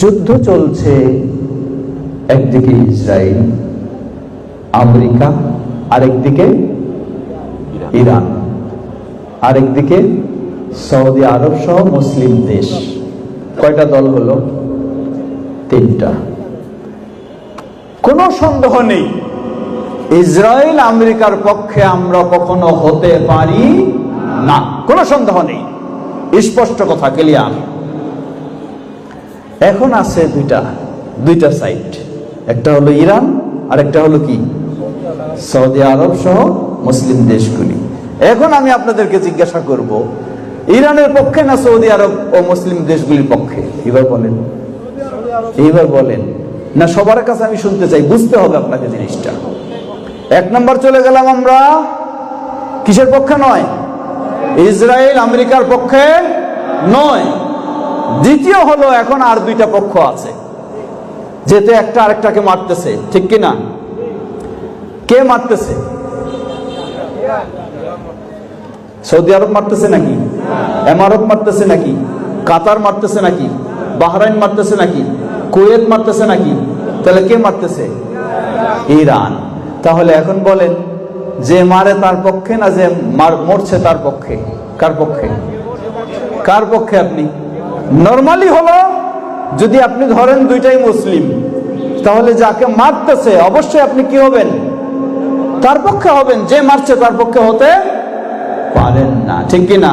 যুদ্ধ চলছে, একদিকে ইসরায়েল আমেরিকা, আরেকদিকে ইরান, আরেকদিকে সৌদি আরব সহ মুসলিম দেশ। কয়টা দল হলো? তিনটা। কোনো সন্দেহ নেই ইসরায়েল আমেরিকার পক্ষে আমরা কখনো হতে পারি না, কোনো সন্দেহ নেই, স্পষ্ট কথা, ক্লিয়ার। এখন আছে দুইটা সাইড, একটা হলো ইরান আর একটা হলো কি সৌদি আরব সহ মুসলিম দেশগুলি। এখন আমি আপনাদেরকে জিজ্ঞাসা করব, ইরানের পক্ষে না সৌদি আরব ও মুসলিম দেশগুলির পক্ষে? এইবার বলেন না, সবার কাছে আমি শুনতে চাই, বুঝতে হবে আপনাকে জিনিসটা। এক নম্বর চলে গেলাম আমরা কিসের পক্ষে নয়? ইসরায়েল আমেরিকার পক্ষে নয়। দ্বিতীয় হলো এখন আর দুইটা পক্ষ আছে, যেতে একটা আরেকটাকে মারতেছে, ঠিক কি না? কে মারতেছে? সৌদি আরব মারতেছে নাকি? এমারত মারতেছে নাকি? কাতার মারতেছে নাকি? বাহরাইন মারতেছে নাকি? কুয়েত মারতেছে নাকি? তাহলে কে মারতেছে? ইরান। তাহলে এখন বলেন, যে মারে তার পক্ষে না যে মরছে তার পক্ষে? কার পক্ষে? কার পক্ষে আপনি? নরমালি হলো যদি আপনি ধরেন দুইটাই মুসলিম, তাহলে যাকে মারতেছে অবশ্যই আপনি কি হবেন? তার পক্ষে হবেন। যে মারছে তার পক্ষে হতে পারেন না, ঠিক কি না?